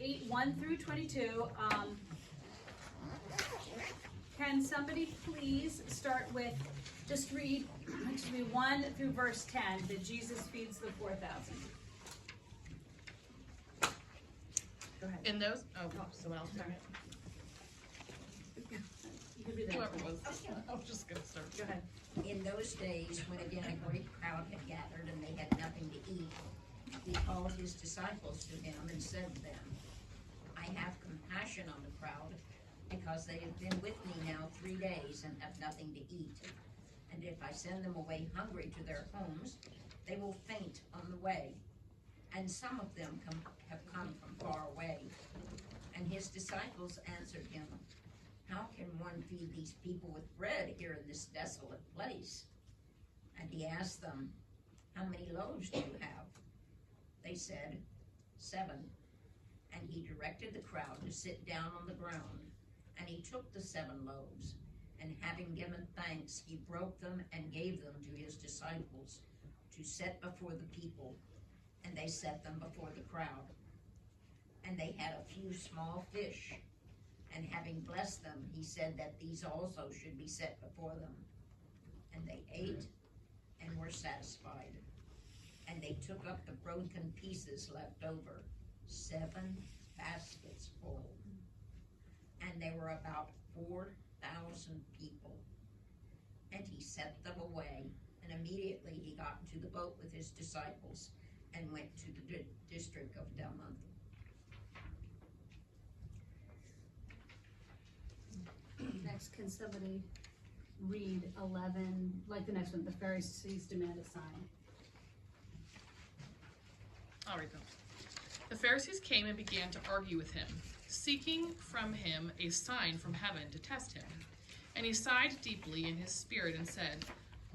8:1-22. Can somebody please start with, just read 1 through verse 10, that Jesus feeds the 4,000. Go ahead. In those, someone else start it. You can do that. Whoever was. I was just gonna start. Go ahead. In those days, when again a great crowd had gathered and they had nothing to eat, he called his disciples to him and said to them, I have compassion on the crowd, because they have been with me now 3 days and have nothing to eat. And if I send them away hungry to their homes, they will faint on the way. And some of them have come from far away. And his disciples answered him, how can one feed these people with bread here in this desolate place? And he asked them, how many loaves do you have? They said, 7. And he directed the crowd to sit down on the ground. And he took the 7 loaves, and having given thanks, he broke them and gave them to his disciples to set before the people. And they set them before the crowd. And they had a few small fish. And having blessed them, he said that these also should be set before them. And they ate and were satisfied. And they took up the broken pieces left over, 7 baskets full. And there were about 4,000 people. And he sent them away. And immediately he got into the boat with his disciples and went to the district of Dalmanutha. Next, can somebody read 11, like the next one, the Pharisees demand a sign. I'll read them. The Pharisees came and began to argue with him, seeking from him a sign from heaven to test him. And he sighed deeply in his spirit and said,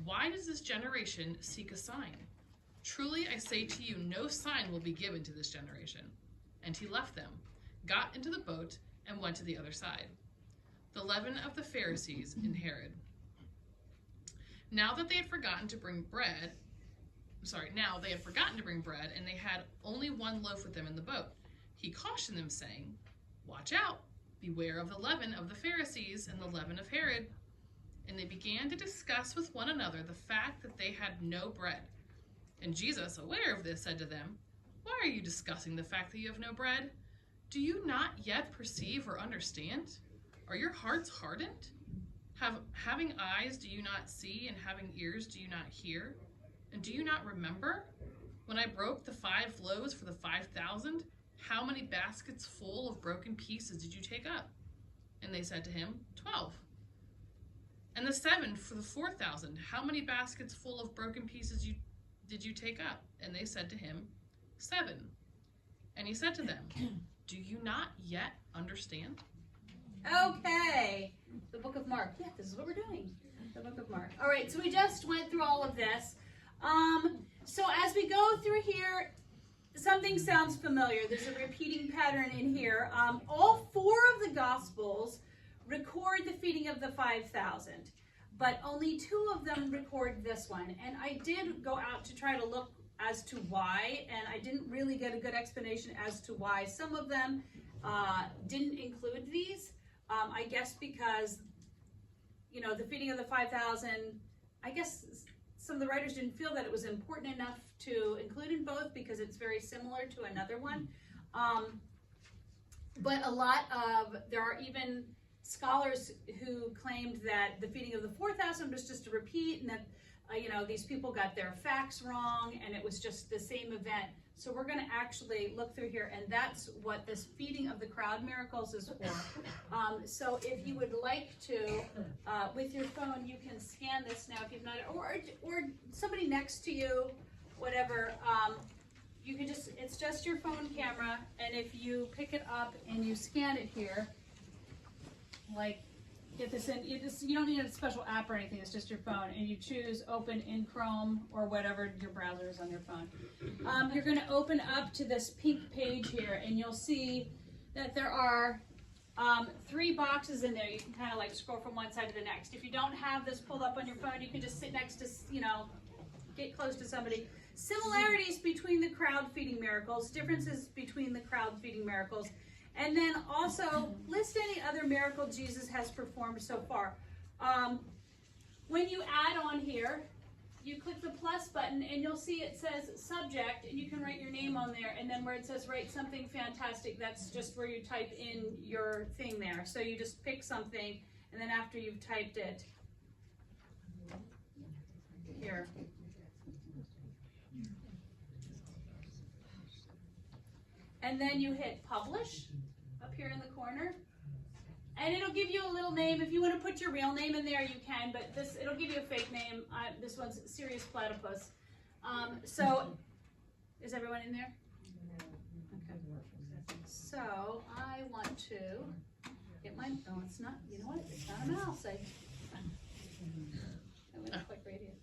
why does this generation seek a sign? Truly I say to you, no sign will be given to this generation. And he left them, got into the boat, and went to the other side. The leaven of the Pharisees in Herod. Now they had forgotten to bring bread, and they had only 1 loaf with them in the boat. He cautioned them, saying, watch out, beware of the leaven of the Pharisees and the leaven of Herod. And they began to discuss with one another the fact that they had no bread. And Jesus, aware of this, said to them, why are you discussing the fact that you have no bread? Do you not yet perceive or understand? Are your hearts hardened? Having eyes, do you not see? And having ears, do you not hear? And do you not remember? When I broke the 5 loaves for the 5,000, how many baskets full of broken pieces did you take up? And they said to him, 12. And the 7 for the 4,000, how many baskets full of broken pieces did you take up? And they said to him, 7. And he said to them, do you not yet understand? Okay, the book of Mark. Yeah, this is what we're doing. The book of Mark. All right, so we just went through all of this. So as we go through here, something sounds familiar. There's a repeating pattern in here. All 4 of the Gospels record the feeding of the 5,000, but only 2 of them record this one. And I did go out to try to look as to why, and I didn't really get a good explanation as to why some of them didn't include these. I guess because, the feeding of the 5,000, I guess some of the writers didn't feel that it was important enough to include in both because it's very similar to another one. But there are even scholars who claimed that the feeding of the 4,000 was just a repeat, and that these people got their facts wrong, and it was just the same event. So we're going to actually look through here, and that's what this feeding of the crowd miracles is for. So if you would like to, with your phone, you can scan this now if you've not, or somebody next to you, whatever. You can it's just your phone camera, and if you pick it up and you scan it here, like, get this in, you don't need a special app or anything, it's just your phone, and you choose open in Chrome or whatever your browser is on your phone. You're going to open up to this pink page here, and you'll see that there are 3 boxes in there. You can kind of like scroll from one side to the next. If you don't have this pulled up on your phone, you can just sit next to, get close to somebody. similarities between the crowd feeding miracles, differences between the crowd feeding miracles, and then also list any other miracle Jesus has performed so far. When you add on here, you click the plus button and you'll see it says subject, and you can write your name on there, and then where it says write something fantastic, that's just where you type in your thing there. So you just pick something, and then after you've typed it, here. And then you hit publish up here in the corner. And it'll give you a little name. If you want to put your real name in there, you can, but it'll give you a fake name. This one's Serious Platypus. So, is everyone in there? Okay. So, I want to get my, oh, it's not, you know what? It's not a mouse. I'm going to click right here.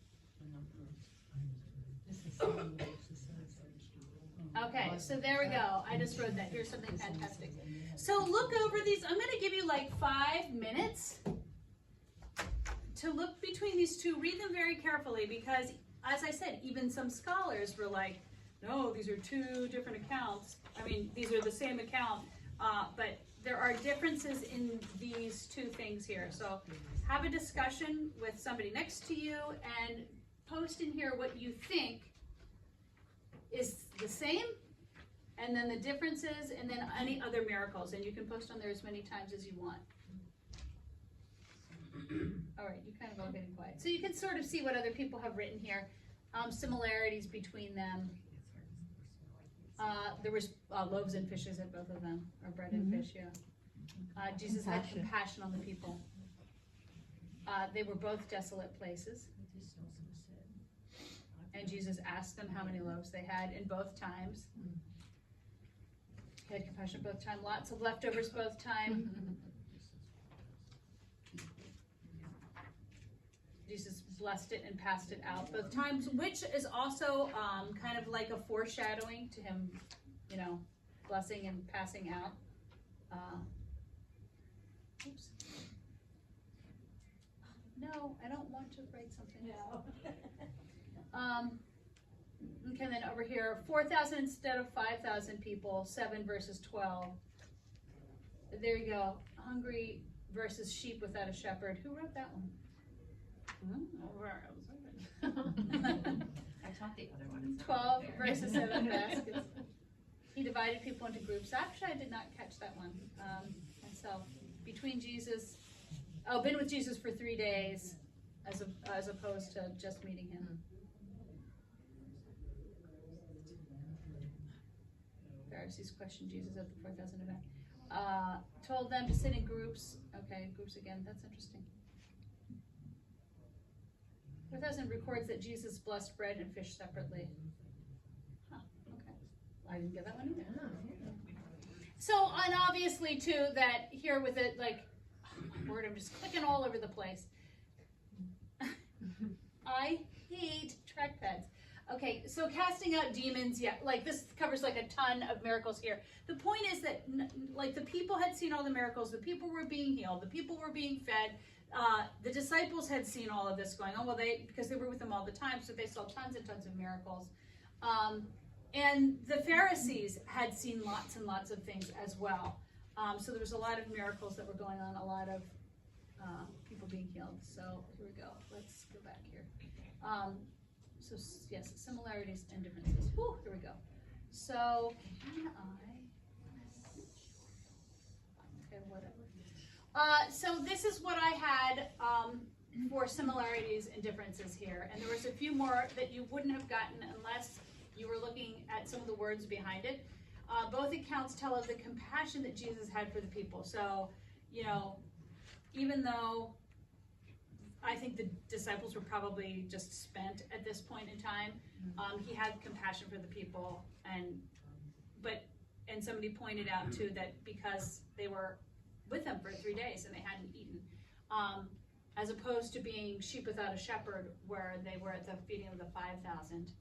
Okay, so there we go. I just wrote that. Here's something fantastic. So look over these. I'm going to give you like 5 minutes to look between these two. Read them very carefully because, as I said, even some scholars were like, no, these are 2 different accounts. I mean, these are the same account, but there are differences in these 2 things here. So have a discussion with somebody next to you and post in here what you think is the same, and then the differences, and then any other miracles, and you can post on there as many times as you want. All right, you kind of all getting quiet. So you can sort of see what other people have written here, similarities between them. There was loaves and fishes at both of them, or bread and fish, yeah. Jesus had compassion on the people. They were both desolate places. And Jesus asked them how many loaves they had in both times. He had compassion both times. Lots of leftovers both times. Jesus blessed it and passed it out both times, which is also kind of like a foreshadowing to him, you know, blessing and passing out. Oops. No, I don't want to write something down. Okay, then over here, 4,000 instead of 5,000 people, 7 versus 12. There you go. Hungry versus sheep without a shepherd. Who wrote that one? I taught the other one. 12 versus 7 baskets. He divided people into groups. Actually, I did not catch that one myself. Between Jesus, been with Jesus for 3 days, as opposed to just meeting him. Pharisees questioned Jesus at the 4,000 event. Told them to sit in groups. Okay, groups again. That's interesting. 4,000 records that Jesus blessed bread and fish separately. Huh, okay. I didn't get that one either. So, and obviously, too, that here with it, like, word, I'm just clicking all over the place. I hate trackpads. Okay, so casting out demons, yeah, like this covers like a ton of miracles here. The point is that, like, the people had seen all the miracles, the people were being healed, the people were being fed. The disciples had seen all of this going on. Well, because they were with them all the time, so they saw tons and tons of miracles. And the Pharisees had seen lots and lots of things as well. So there was a lot of miracles that were going on, a lot of people being healed. So here we go. Let's go back here. So yes, similarities and differences. Whew, here we go. So can okay, whatever. So this is what I had for similarities and differences here. And there was a few more that you wouldn't have gotten unless you were looking at some of the words behind it. Both accounts tell of the compassion that Jesus had for the people. So, you know, even though I think the disciples were probably just spent at this point in time, he had compassion for the people. And somebody pointed out too that because they were with him for 3 days and they hadn't eaten, as opposed to being sheep without a shepherd where they were at the feeding of the 5,000.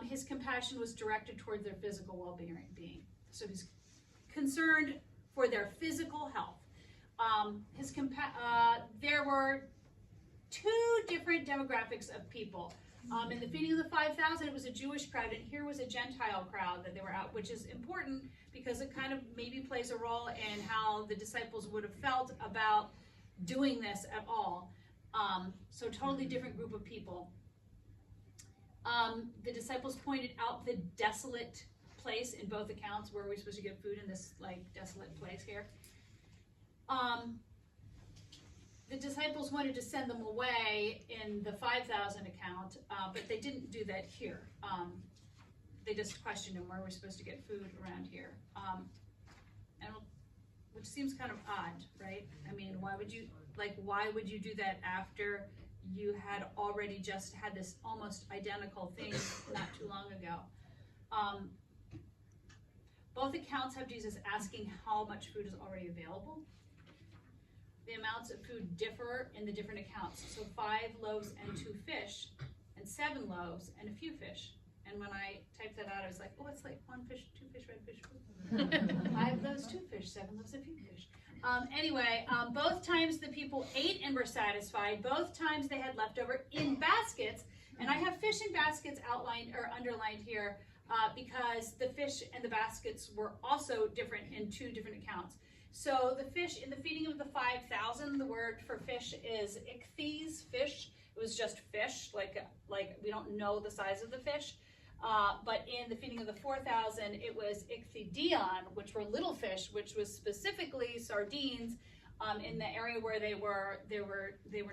His compassion was directed toward their physical well-being. So he's concerned for their physical health. There were 2 different demographics of people. In the feeding of the 5,000, it was a Jewish crowd, and here was a Gentile crowd that they were out, which is important because it kind of maybe plays a role in how the disciples would have felt about doing this at all. So totally different group of people. The disciples pointed out the desolate place in both accounts. Where are we supposed to get food in this like desolate place here? The disciples wanted to send them away in the 5,000 account, but they didn't do that here. They just questioned them, where we're supposed to get food around here. And which seems kind of odd, right? I mean, why would you do that after you had already just had this almost identical thing not too long ago? Both accounts have Jesus asking how much food is already available. The amounts of food differ in the different accounts. So 5 loaves and 2 fish, and 7 loaves and a few fish. And when I typed that out, I was like, oh, it's like 1 fish, 2 fish, red fish, 5 loaves, 2 fish, 7 loaves, a few fish. Both times the people ate and were satisfied. Both times they had leftover in baskets. And I have fish in baskets outlined or underlined here because the fish and the baskets were also different in 2 different accounts. So the fish, in the feeding of the 5,000, the word for fish is ichthyes, fish. It was just fish, like we don't know the size of the fish. But in the feeding of the 4,000, it was ichthydion, which were little fish, which was specifically sardines in the area where they were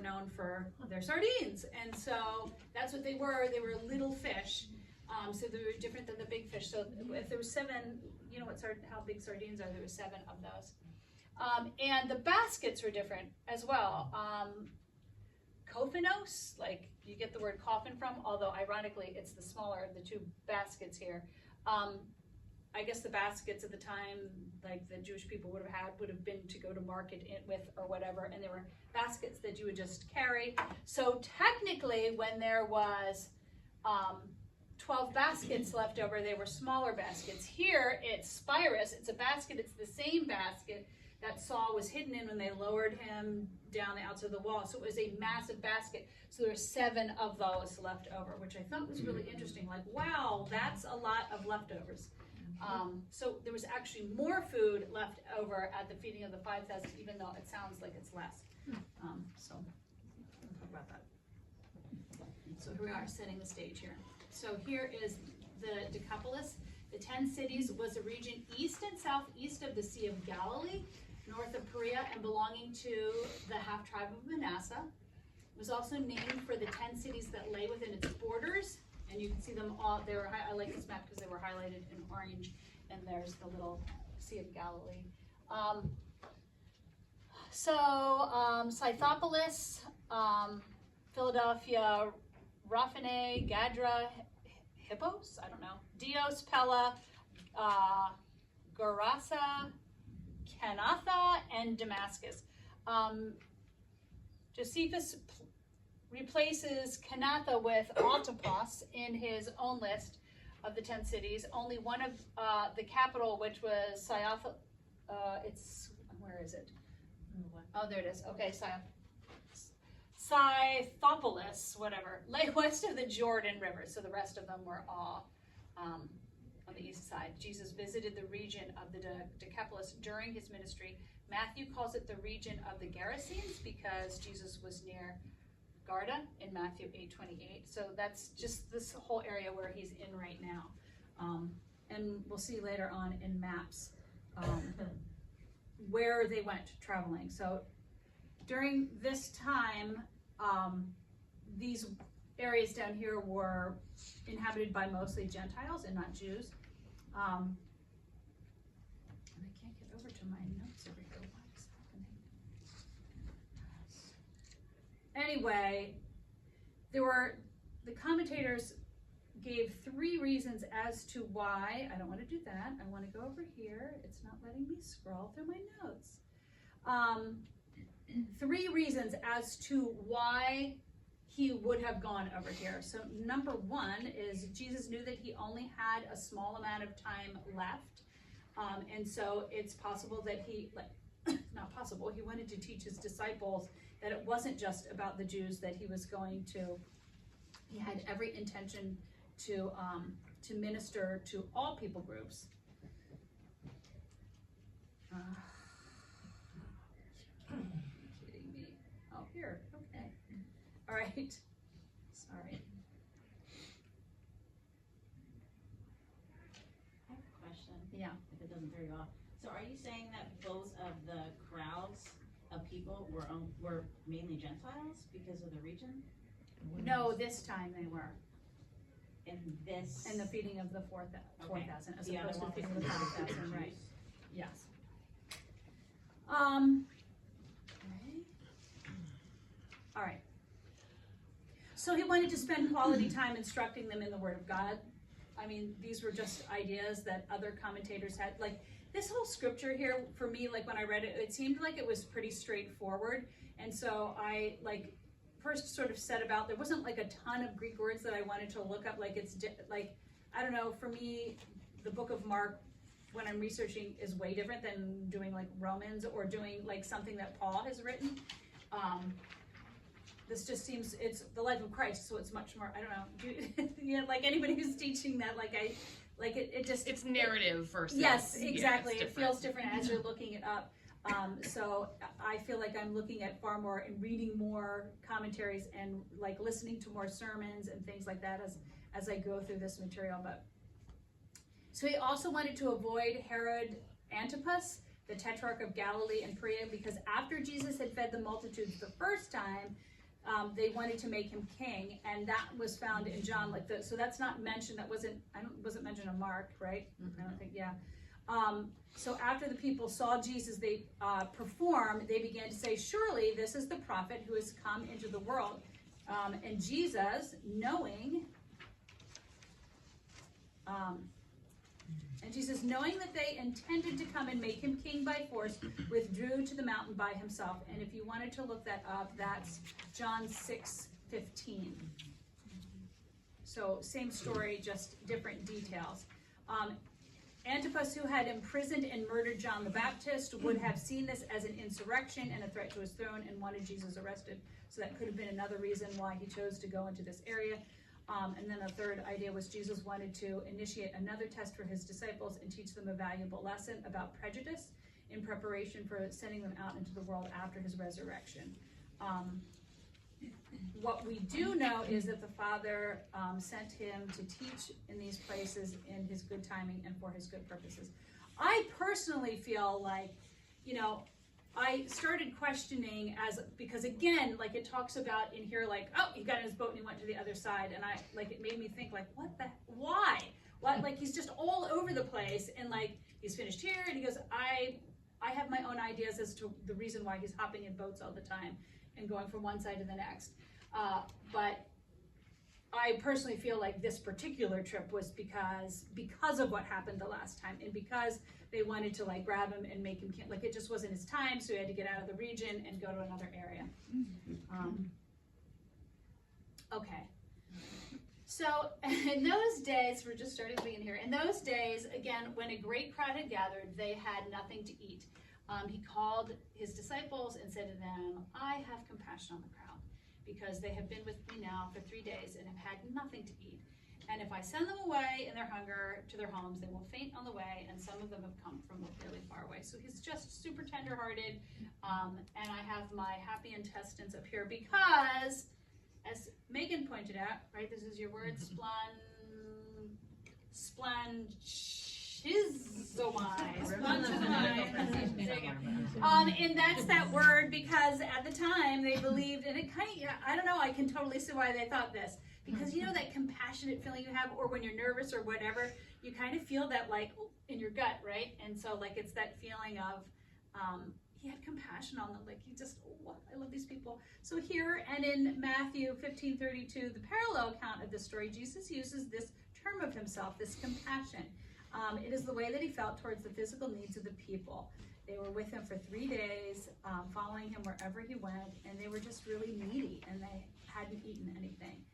known for their sardines. And so that's what they were. They were little fish. So they were different than the big fish. So if there was 7, you know how big sardines are, there were 7 of those. And the baskets were different as well. Kophinos, like you get the word coffin from, although ironically it's the smaller of the 2 baskets here. I guess the baskets at the time, like the Jewish people would have been to go to market with or whatever, and there were baskets that you would just carry. So technically when there was 12 baskets left over, they were smaller baskets. Here it's spirus, it's a basket, it's the same basket that Saul was hidden in when they lowered him down the outside of the wall. So it was a massive basket. So there were 7 of those left over, which I thought was really interesting. Like, wow, that's a lot of leftovers. So there was actually more food left over at the feeding of the 5,000, even though it sounds like it's less. So we'll talk about that. So here we are setting the stage here. So here is the Decapolis. The 10 cities was a region east and southeast of the Sea of Galilee, north of Perea, and belonging to the half-tribe of Manasseh. It was also named for the 10 cities that lay within its borders, and you can see them all. I like this map because they were highlighted in orange, and there's the little Sea of Galilee. Scythopolis, Philadelphia, Raphine, Gadra, Hippos, I don't know, Dios, Pella, Gerasa, Kanatha, and Damascus. Josephus replaces Kanatha with Altipos in his own list of the 10 cities. Only one of the capital, which was where is it? Oh, there it is. Okay, Scythopolis, whatever, lay west of the Jordan River. So the rest of them were all on the east side. Jesus visited the region of the Decapolis during his ministry. Matthew calls it the region of the Gerasenes because Jesus was near Garda in Matthew 8:28. So that's just this whole area where he's in right now. And we'll see later on in maps where they went traveling. So during this time, these areas down here were inhabited by mostly Gentiles and not Jews. And I can't get over to my notes over here. What is happening? Anyway, the commentators gave 3 reasons as to why. I don't want to do that. I want to go over here. It's not letting me scroll through my notes. 3 reasons as to why he would have gone over here. So number 1 is Jesus knew that he only had a small amount of time left. And so it's possible that not possible, he wanted to teach his disciples that it wasn't just about the Jews that he was going to He had every intention to minister to all people groups. Kidding me. Oh, here. Okay. All right. Sorry. I have a question. Yeah. If it doesn't throw you off. So are you saying that both of the crowds of people were mainly Gentiles because of the region? No, this time they were. In this. And the feeding of the 4,000 as The other opposed to one feeding was the the 5,000, right? Jews. Yes. All right. So he wanted to spend quality time instructing them in the Word of God. I mean, these were just ideas that other commentators had. Like, this whole scripture here, for me, like when I read it, it seemed like it was pretty straightforward. And so I, like, first sort of set about, there wasn't like a ton of Greek words that I wanted to look up. Like, it's like, I don't know, for me, the book of Mark, when I'm researching, is way different than doing like Romans or doing like something that Paul has written. This just seems, it's the life of Christ, so it's much more, I don't know, you know, like anybody who's teaching that, it just. It's narrative versus. Yes, exactly. Yeah, it feels different as you're looking it up. So I feel like I'm looking at far more and reading more commentaries and like listening to more sermons and things like that as I go through this material. But so he also wanted to avoid Herod Antipas, the tetrarch of Galilee and Perea, because after Jesus had fed the multitudes the first time, they wanted to make him king, and that was found in John. So that's not mentioned. That wasn't mentioned in Mark, right? Mm-hmm. I don't think. Yeah. So after the people saw Jesus, they perform. They began to say, "Surely this is the prophet who has come into the world." And Jesus, knowing that they intended to come and make him king by force, withdrew to the mountain by himself. And if you wanted to look that up, that's John 6:15. So same story, just different details. Antipas, who had imprisoned and murdered John the Baptist, would have seen this as an insurrection and a threat to his throne and wanted Jesus arrested. So that could have been another reason why he chose to go into this area. And then a third idea was Jesus wanted to initiate another test for his disciples and teach them a valuable lesson about prejudice in preparation for sending them out into the world after his resurrection. What we do know is that the Father sent him to teach in these places in his good timing and for his good purposes. I personally feel like, you know, I started questioning because again, like it talks about in here, like, oh, he got in his boat and he went to the other side. And it made me think like, why? What, like he's just all over the place. And like, he's finished here and he goes, I have my own ideas as to the reason why he's hopping in boats all the time and going from one side to the next. But I personally feel like this particular trip was because of what happened the last time, and because they wanted to like grab him and make him like it just wasn't his time, so he had to get out of the region and go to another area. Okay. So in those days, we're just starting to begin here. In those days, again, when a great crowd had gathered, they had nothing to eat. He called his disciples and said to them, "I have compassion on the crowd, because they have been with me now for 3 days and have had nothing to eat. And if I send them away in their hunger to their homes, they will faint on the way, and some of them have come from really far away." So he's just super tenderhearted. And I have my happy intestines up here because, as Megan pointed out, right, this is your word, and that's that word because at the time they believed, and it kind of, I don't know, I can totally see why they thought this, because you know that compassionate feeling you have, or when you're nervous or whatever, you kind of feel that like in your gut, right? And so like it's that feeling of he had compassion on them, like he just, oh, I love these people. So here and in Matthew 15:32, the parallel account of this story, Jesus uses this term of himself, this compassion. It is the way that he felt towards the physical needs of the people. They were with him for 3 days, following him wherever he went, and they were just really needy, and they hadn't eaten anything.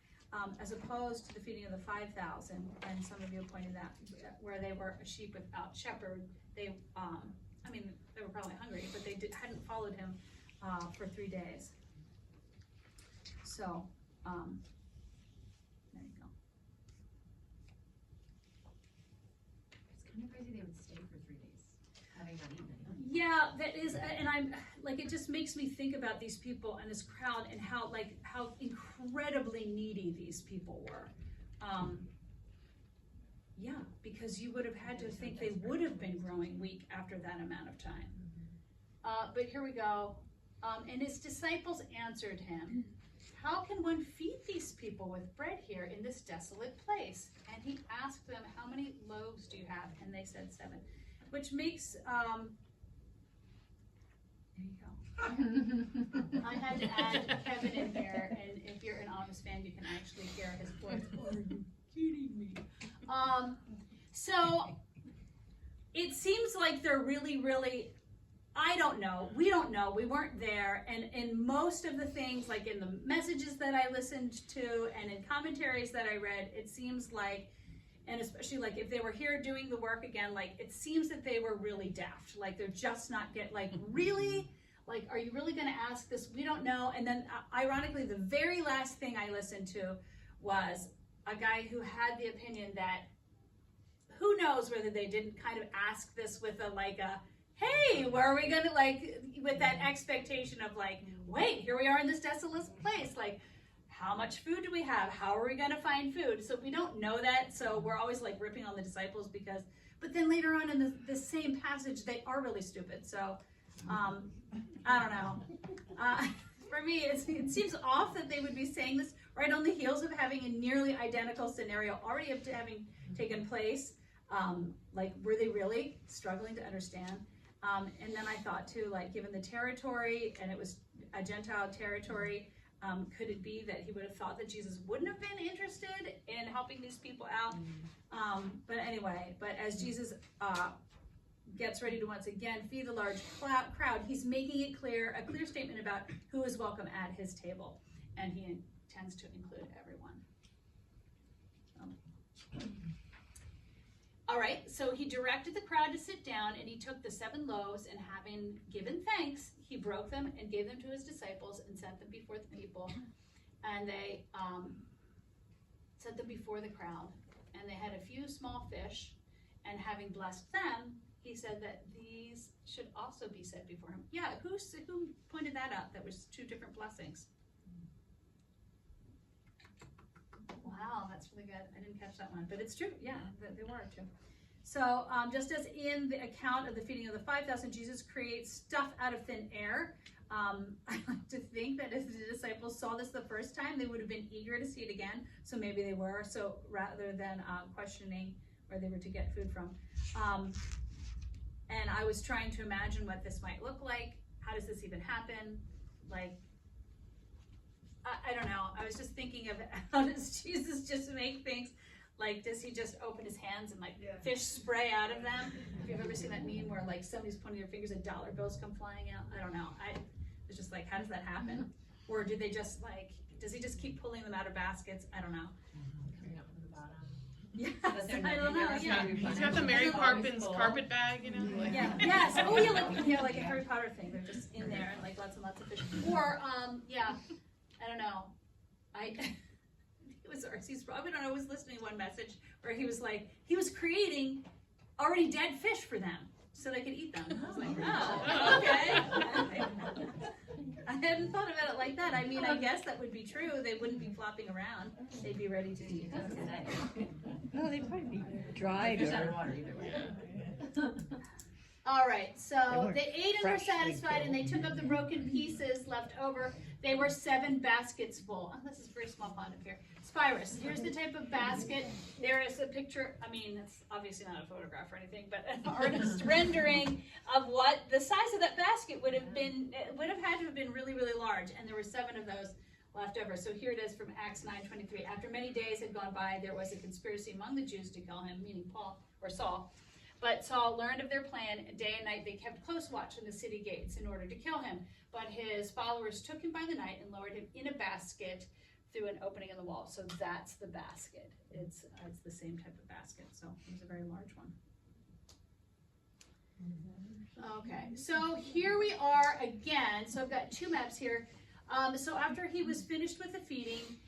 As opposed to the feeding of the 5,000, and some of you pointed out, where they were a sheep without shepherd. They, they were probably hungry, but they hadn't followed him for 3 days. So, maybe they would stay for 3 days, having not eaten anything. Yeah, that is, and I'm like, it just makes me think about these people and this crowd and how incredibly needy these people were. Yeah, because you would have had to think they would have been growing weak after that amount of time. But here we go. And his disciples answered him, "How can one feed these people with bread here in this desolate place?" And he asked them, "How many loaves do you have?" And they said 7, which makes, there you go. I had to add Kevin in here, and if you're an Office fan, you can actually hear his voice. Are you kidding me? So it seems like they're really, I don't know. We don't know. We weren't there. And in most of the things, like in the messages that I listened to and in commentaries that I read, it seems like, and especially like if they were here doing the work again, like it seems that they were really daft. Like they're just not really? Like, are you really going to ask this? We don't know. And then ironically, the very last thing I listened to was a guy who had the opinion that who knows whether they didn't kind of ask this with a hey, where are we going to, with that expectation of wait, here we are in this desolate place. How much food do we have? How are we going to find food? So we don't know that. So we're always ripping on the disciples but then later on in the same passage, they are really stupid. So, I don't know. For me, it seems off that they would be saying this right on the heels of having a nearly identical scenario already having taken place. Were they really struggling to understand? And then I thought too, given the territory, and it was a Gentile territory, could it be that he would have thought that Jesus wouldn't have been interested in helping these people out? But anyway, as Jesus gets ready to once again feed the large crowd, he's making it clear, a clear statement about who is welcome at his table, and he intends to include everyone. All right, so he directed the crowd to sit down, and he took the 7 loaves, and having given thanks, he broke them and gave them to his disciples and set them before the people. And they set them before the crowd. And they had a few small fish, and having blessed them, he said that these should also be set before him. Yeah, who pointed that out? That was 2 different blessings. Wow, that's really good. I didn't catch that one, but it's true. Yeah, they were too. So just as in the account of the feeding of the 5,000, Jesus creates stuff out of thin air. I like to think that if the disciples saw this the first time, they would have been eager to see it again. So maybe they were. So rather than questioning where they were to get food from. And I was trying to imagine what this might look like. How does this even happen? I don't know. I was just thinking of how does Jesus just make things? Does he just open his hands and fish spray out of them? If you've ever seen that meme where somebody's pointing their fingers and dollar bills come flying out? I don't know. It's just how does that happen? Or do they just does he just keep pulling them out of baskets? I don't know. Coming up from the bottom. Yes, I don't know. Yeah. He's got the Mary Poppins carpet bag, Yeah. Yes. Oh yeah, like a Harry Potter thing. They're just in there and lots and lots of fish. Or yeah. I don't know. It was R.C. Sproul. I don't know. I was listening to one message where he was creating already dead fish for them so they could eat them. I was oh, okay. I hadn't thought about it like that. I mean, I guess that would be true. They wouldn't be flopping around. They'd be ready to eat. Well, they'd probably be dried. Water either way. All right, so they ate and were freshly satisfied, and they killed. took up the broken pieces left over. They were 7 baskets full. Oh, this is a very small font up here. Spirus, here's the type of basket. There is a picture. I mean, it's obviously not a photograph or anything, but an artist's rendering of what the size of that basket would have been. It would have had to have been really, really large, and there were 7 of those left over. So here it is from Acts 9:23. After many days had gone by, there was a conspiracy among the Jews to kill him, meaning Paul or Saul. But Saul learned of their plan. Day and night they kept close watch on the city gates in order to kill him. But his followers took him by the night and lowered him in a basket through an opening in the wall. So that's the basket. It's the same type of basket. So it was a very large one. Okay, so here we are again. So I've got 2 maps here. So after he was finished with the feeding,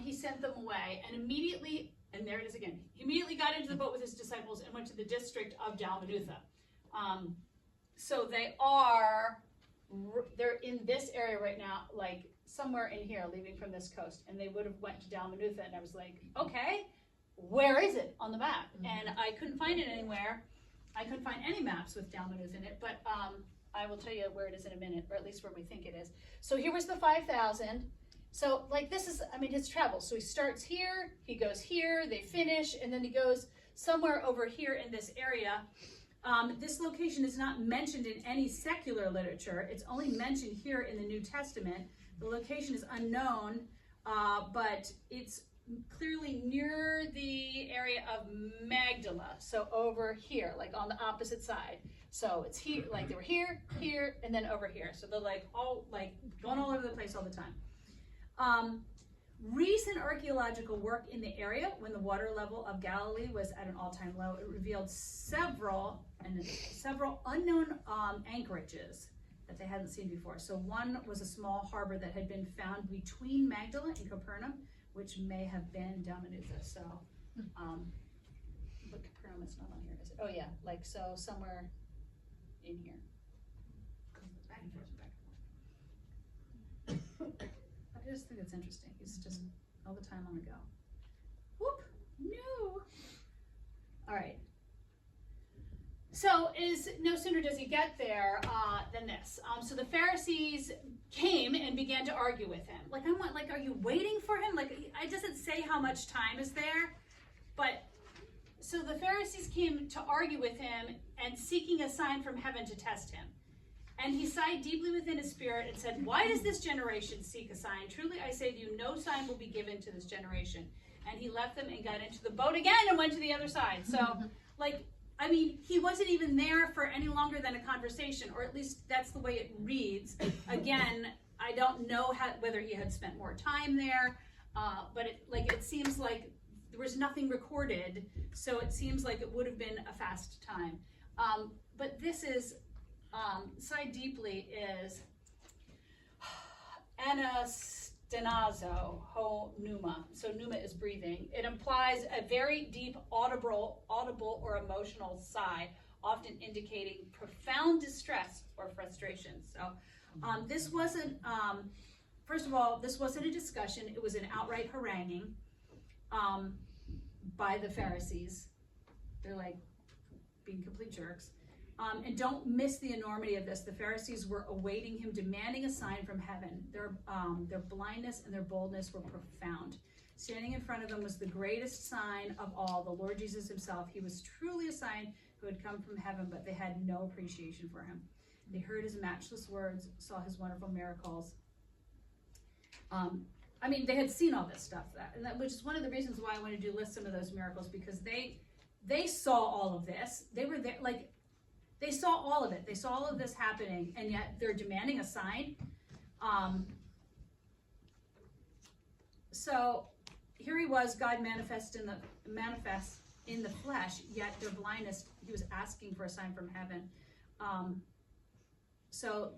he sent them away, and immediately, and there it is again, he immediately got into the boat with his disciples and went to the the district of Dalmanutha. So they're in this area right now, like somewhere in here, leaving from this coast, and they would have went to Dalmanutha, and I was like, okay, where is it on the map? And I couldn't find it anywhere. I couldn't find any maps with Dalmanutha in it, but I will tell you where it is in a minute, or at least where we think it is. So here was the 5,000. So like this is, I mean, his travels. So he starts here, he goes here, they finish, and then he goes somewhere over here in this area. This location is not mentioned in any secular literature. It's only mentioned here in the New Testament. The location is unknown, but it's clearly near the area of Magdala. So over here, like on the opposite side. So it's here, like they were here, here, and then over here. So they're like all like going all over the place all the time. Recent archaeological work in the area, when the water level of Galilee was at an all-time low, it revealed several unknown anchorages that they hadn't seen before. So one was a small harbor that had been found between Magdala and Capernaum, which may have been Dalmanutha. So, but Capernaum is not on here, is it? Oh yeah, like so somewhere in here. Back and forth, back and forth. I just think it's interesting. He's just all the time on the go. Whoop! No! All right. So no sooner does he get there than this. So the Pharisees came and began to argue with him. Like, are you waiting for him? Like, it doesn't say how much time is there, but so the Pharisees came to argue with him and seeking a sign from heaven to test him. And he sighed deeply within his spirit and said, "Why does this generation seek a sign? Truly I say to you, no sign will be given to this generation." And he left them and got into the boat again and went to the other side. So, like, I mean, he wasn't even there for any longer than a conversation, or at least that's the way it reads. Again, I don't know whether he had spent more time there, but it seems like there was nothing recorded, so it seems like it would have been a fast time. But this is, sigh deeply is anastenazo ho pneuma. So pneuma is breathing. It implies a very deep, audible or emotional sigh, often indicating profound distress or frustration. So this wasn't, first of all, this wasn't a discussion. It was an outright haranguing by the Pharisees. They're like being complete jerks. And don't miss the enormity of this. The Pharisees were awaiting him, demanding a sign from heaven. Their blindness and their boldness were profound. Standing in front of them was the greatest sign of all, the Lord Jesus himself. He was truly a sign who had come from heaven, but they had no appreciation for him. They heard his matchless words, saw his wonderful miracles. I mean, they had seen all this stuff, which is one of the reasons why I wanted to list some of those miracles, because they saw all of this. They were there, like, they saw all of it. They saw all of this happening, and yet they're demanding a sign. So here he was, God manifest in the flesh, yet their blindness, he was asking for a sign from heaven. So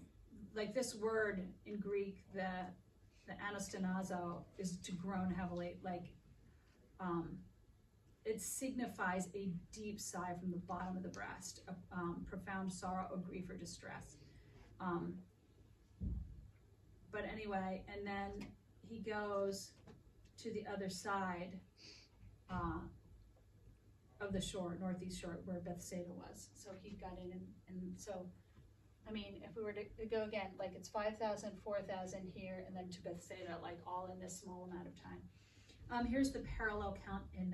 like this word in Greek, the anastenazo, is to groan heavily, like it signifies a deep sigh from the bottom of the breast, a profound sorrow or grief or distress. But anyway, and then he goes to the other side of the shore, northeast shore, where Bethsaida was. So he got in, and so, I mean, if we were to go again, like it's 5,000, 4,000 here, and then to Bethsaida, like all in this small amount of time. Here's the parallel count in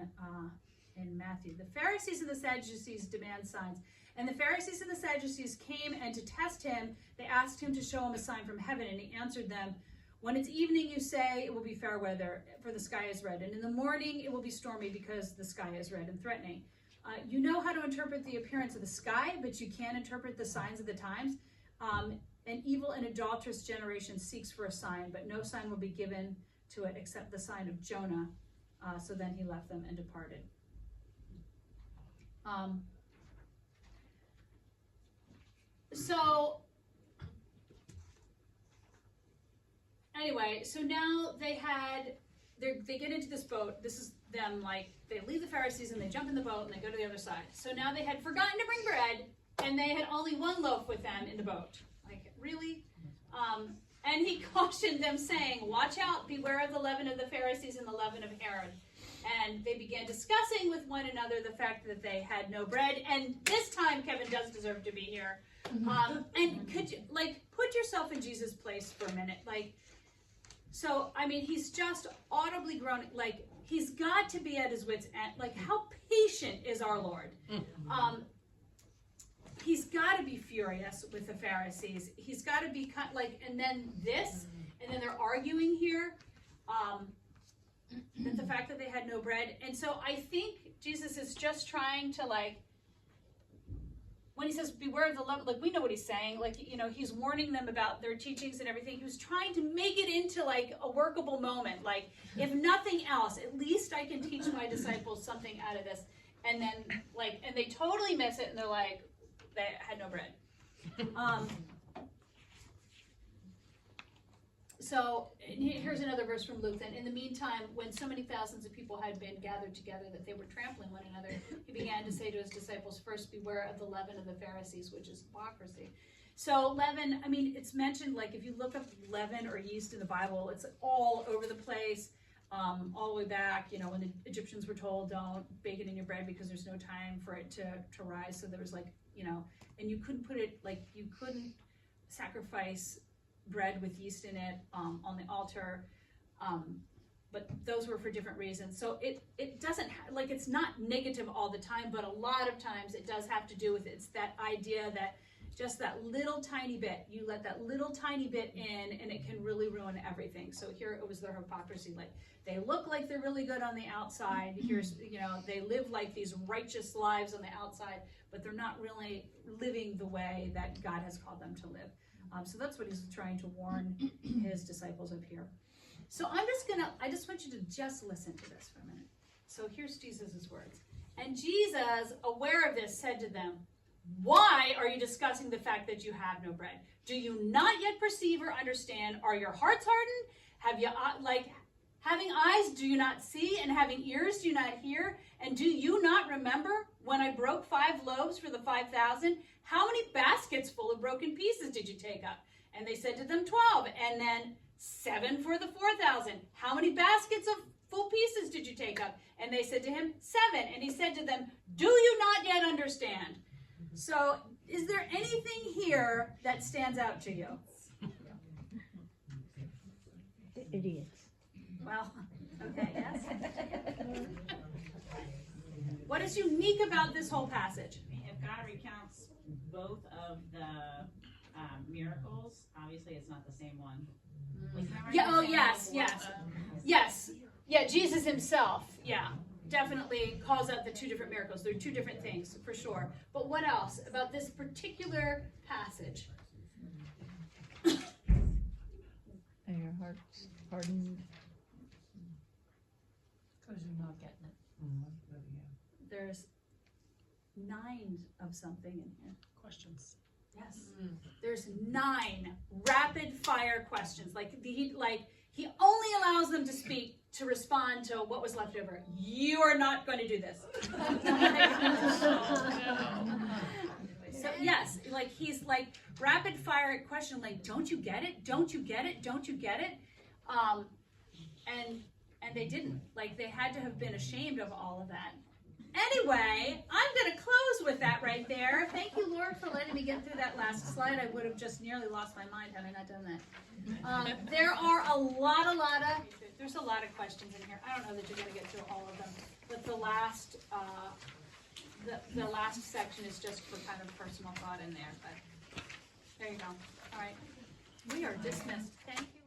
Matthew. The Pharisees and the Sadducees demand signs. And the Pharisees and the Sadducees came, and to test him, they asked him to show him a sign from heaven. And he answered them, "When it's evening, you say it will be fair weather, for the sky is red. And in the morning, it will be stormy, because the sky is red and threatening. You know how to interpret the appearance of the sky, but you can't interpret the signs of the times. An evil and adulterous generation seeks for a sign, but no sign will be given to it except the sign of Jonah." So then he left them and departed. So anyway, so now they get into this boat. This is them, like, they leave the Pharisees and they jump in the boat and they go to the other side. So now they had forgotten to bring bread, and they had only one loaf with them in the boat. Like, really? And he cautioned them, saying, watch out, beware of the leaven of the Pharisees and the leaven of Herod. And they began discussing with one another the fact that they had no bread. And this time, Kevin does deserve to be here. And could you, like, put yourself in Jesus' place for a minute? Like, so, I mean, he's just audibly groaning. Like, he's got to be at his wit's end. Like, how patient is our Lord? He's got to be furious with the Pharisees. He's got to be like, and then this, and then they're arguing here. That the fact that they had no bread. And so I think Jesus is just trying to, like, when he says beware of the leaven, like, we know what he's saying. Like, you know, he's warning them about their teachings and everything. He was trying to make it into, like, a workable moment. Like, if nothing else, at least I can teach my disciples something out of this. And then, like, and they totally miss it, and they're like, they had no bread. So here's another verse from Luke. Then, in the meantime, when so many thousands of people had been gathered together that they were trampling one another, he began to say to his disciples, first, beware of the leaven of the Pharisees, which is hypocrisy. So leaven, I mean, it's mentioned, like, if you look up leaven or yeast in the Bible, it's all over the place, all the way back, you know, when the Egyptians were told, don't bake it in your bread because there's no time for it to rise. So there was, like, you know, and you couldn't put it, like, you couldn't sacrifice bread with yeast in it on the altar, but those were for different reasons. So it doesn't like, it's not negative all the time, but a lot of times it does have to do with, it's that idea that just that little tiny bit, you let that little tiny bit in and it can really ruin everything. So here it was their hypocrisy. Like, they look like they're really good on the outside. Here's, you know, they live like these righteous lives on the outside, but they're not really living the way that God has called them to live. So that's what he's trying to warn his disciples of here. So I just want you to just listen to this for a minute. So here's Jesus' words. And Jesus, aware of this, said to them, why are you discussing the fact that you have no bread? Do you not yet perceive or understand? Are your hearts hardened? Have you, like, having eyes, do you not see? And having ears, do you not hear? And do you not remember when I broke 5 loaves for the 5,000? How many baskets full of broken pieces did you take up? And they said to them, 12. And then 7 for the 4,000. How many baskets of full pieces did you take up? And they said to him, 7. And he said to them, do you not yet understand? So is there anything here that stands out to you? The idiots. Well, okay, yes. What is unique about this whole passage? If God recounts both of the miracles, obviously it's not the same one. Like, Yeah. Oh, yes. Yes. Yeah. Jesus himself. Yeah. Definitely calls out the 2 different miracles. They're 2 different things for sure. But what else about this particular passage? And your hearts hardened. Because you're not getting it. There's 9 of something in here. Questions. Yes. There's 9 rapid fire questions. Like he only allows them to speak to respond to what was left over. You are not going to do this. So yes, like he's like rapid fire question, like, don't you get it? Don't you get it? Don't you get it? And they didn't. Like, they had to have been ashamed of all of that. Anyway, I'm going to close with that right there. Thank you, Lord, for letting me get through that last slide. I would have just nearly lost my mind had I not done that. There are there's a lot of questions in here. I don't know that you're going to get through all of them, but the last section is just for kind of personal thought in there. But there you go. All right, we are dismissed. Thank you.